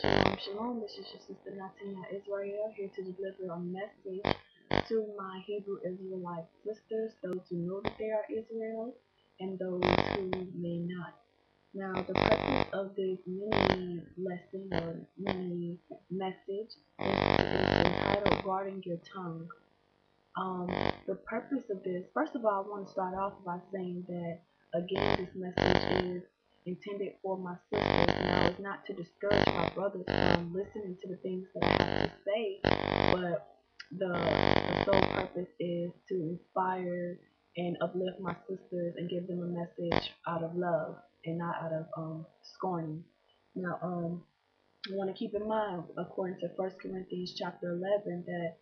Shalom, shalom. This is your sister Natina Israel here to deliver a message to my Hebrew-Israelite sisters, those who know that they are Israel and those who may not. Now, the purpose of this mini lesson or mini message is entitled Guarding Your Tongue. The purpose of this, first of all, I want to start off by saying that, again, this message is intended for my sisters. Now, it's not to discourage my brothers from listening to the things that I have to say, but the sole purpose is to inspire and uplift my sisters and give them a message out of love and not out of scorning. Now, I want to keep in mind, according to 1 Corinthians chapter 11, that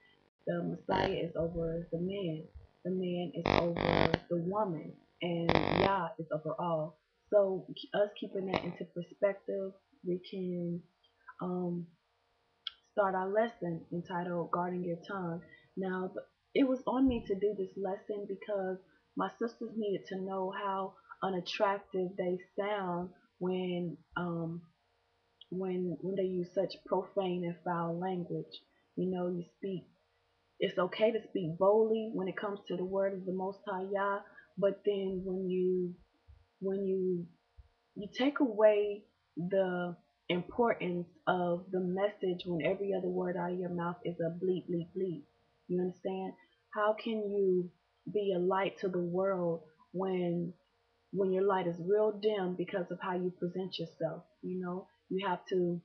the Messiah is over the man is over the woman, and Yah is over all. So us keeping that into perspective, we can um, start our lesson entitled Guarding Your Tongue. Now, it was on me to do this lesson because my sisters needed to know how unattractive they sound when they use such profane and foul language. You speak, it's okay to speak boldly when it comes to the word of the Most High Yah, but then when you take away the importance of the message when every other word out of your mouth is a bleep bleep bleep. You understand? How can you be a light to the world when your light is real dim because of how you present yourself? You have to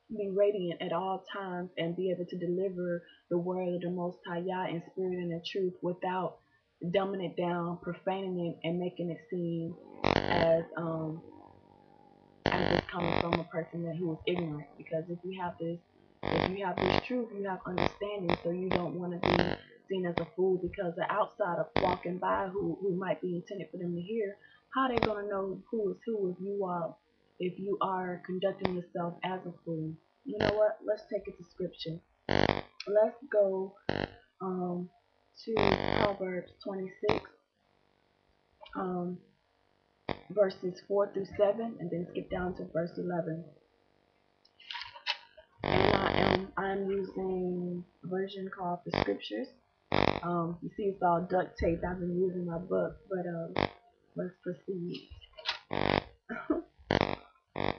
be radiant at all times and be able to deliver the word of the Most High Yah in spirit and in truth without dumbing it down, profaning it, and making it seem as it's coming from a person who is ignorant. Because if you have this truth, you have understanding, so you don't want to be seen as a fool because the outsider walking by who might be intended for them to hear, how they gonna know who is who if you are conducting yourself as a fool? You know what? Let's take it to scripture. Let's go to Proverbs 26, verses 4 through 7, and then skip down to verse 11. And I'm using a version called the Scriptures. You see, it's all duct taped. I've been using my book, but let's proceed.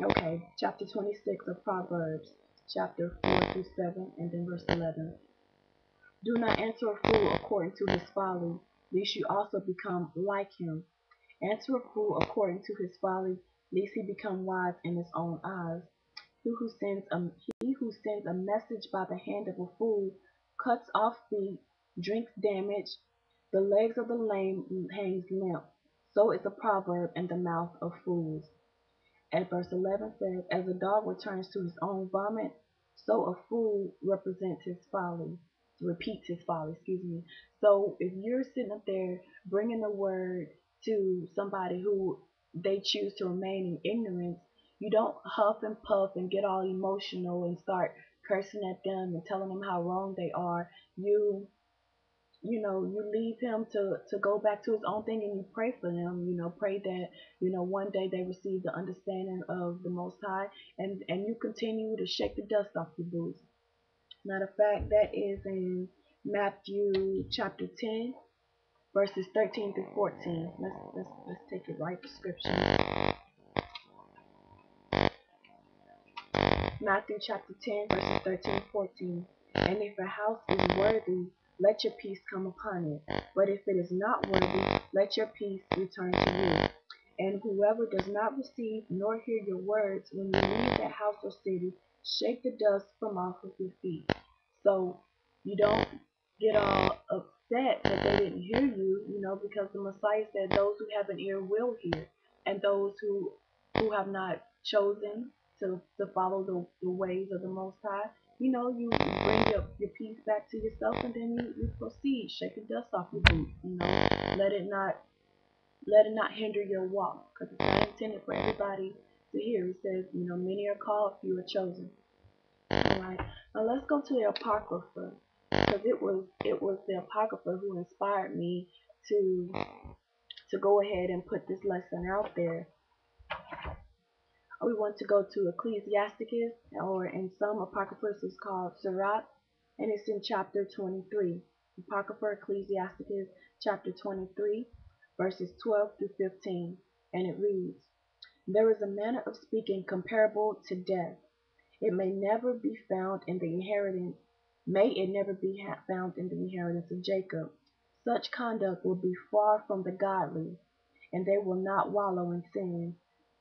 Okay, chapter 26 of Proverbs, chapter 4 through 7, and then verse 11. Do not answer a fool according to his folly, lest you also become like him. Answer a fool according to his folly, lest he become wise in his own eyes. He who sends a message by the hand of a fool cuts off feet, drinks damage, the legs of the lame hangs limp. So is a proverb in the mouth of fools. And verse 11 says, as a dog returns to his own vomit, so a fool represents his folly, repeats his folly, excuse me. So if you're sitting up there bringing the word to somebody who they choose to remain in ignorance, you don't huff and puff and get all emotional and start cursing at them and telling them how wrong they are. You leave him to go back to his own thing, and you pray for them. Pray that one day they receive the understanding of the Most High, and you continue to shake the dust off your boots. Matter of fact, that is in Matthew chapter 10, verses 13 through 14. Let's take it right to scripture. Matthew chapter 10, verses 13 14. And if a house is worthy, let your peace come upon it. But if it is not worthy, let your peace return to you. And whoever does not receive nor hear your words, when you leave that house or city, shake the dust from off of your feet. So you don't get all upset that they didn't hear you, because the Messiah said those who have an ear will hear, and those who have not chosen to follow the ways of the Most High, you bring your peace back to yourself, and then you proceed. Shake the dust off your boots. Let it not hinder your walk, because it's not intended for everybody to hear. It says, many are called, few are chosen. All right. Now let's go to the Apocrypha, because it was the Apocrypha who inspired me to go ahead and put this lesson out there. we want to go to Ecclesiasticus, or in some apocryphas it's called Sirach, and it's in chapter 23. Apocrypha Ecclesiasticus chapter 23, verses 12 through 15, and it reads, "There is a manner of speaking comparable to death. It may never be found in the inheritance, may it never be found in the inheritance of Jacob. Such conduct will be far from the godly, and they will not wallow in sin.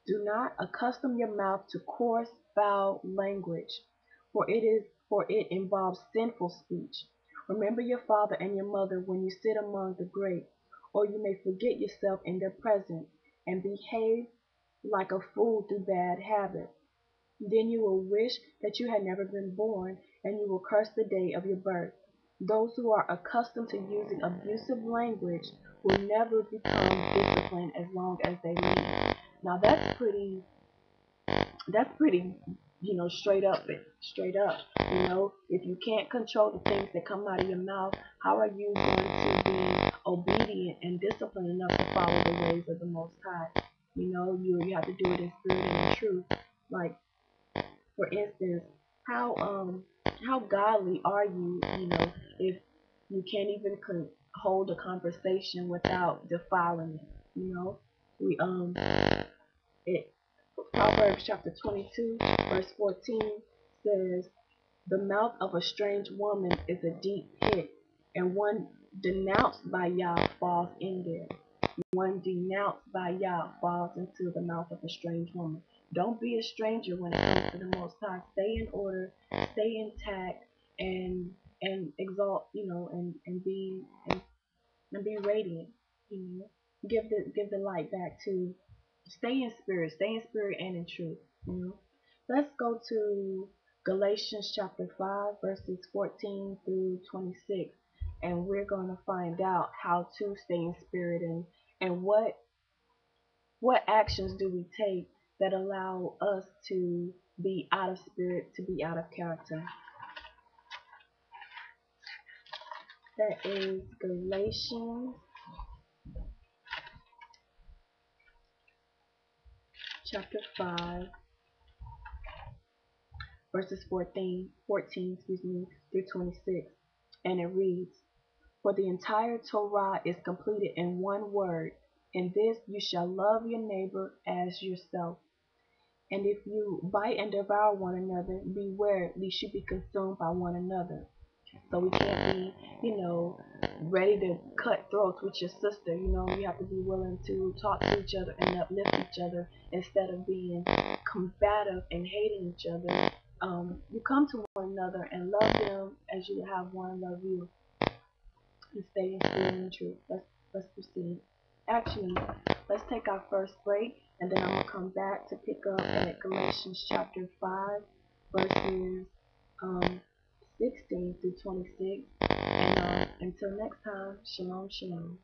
Do not accustom your mouth to coarse, foul language, for it involves sinful speech. Remember your father and your mother when you sit among the great, or you may forget yourself in their presence, and behave like a fool through bad habits. Then you will wish that you had never been born, and you will curse the day of your birth. Those who are accustomed to using abusive language will never become disciplined as long as they live." Now that's pretty, straight up. If you can't control the things that come out of your mouth, how are you going to be obedient and disciplined enough to follow the ways of the Most High? You have to do it in spirit and in truth. Like, for instance, how godly are you, if you can't even hold a conversation without defiling it, We it Proverbs chapter 22 verse 14 says, "The mouth of a strange woman is a deep pit, and one denounced by Yah falls in there." One denounced by Yah falls into the mouth of a strange woman. Don't be a stranger when it comes to the Most High. Stay in order, stay intact, and exalt, and be radiant. You know, give the light back to. Stay in spirit and in truth. Let's go to Galatians chapter 5, verses 14 through 26, and we're going to find out how to stay in spirit, and what actions do we take that allow us to be out of spirit, to be out of character. That is Galatians chapter 5, verses 14 through 26, and it reads, "For the entire Torah is completed in one word: in this you shall love your neighbor as yourself. And if you bite and devour one another, beware lest you be consumed by one another." So we can't be, ready to cut throats with your sister. You have to be willing to talk to each other and uplift each other instead of being combative and hating each other. You come to one another and love them as you have one love you, and stay in spirit and truth. Let's proceed. Actually, let's take our first break, and then I'm gonna come back to pick up at Galatians chapter 5, verses 16 through 26. And until next time, shalom, shalom.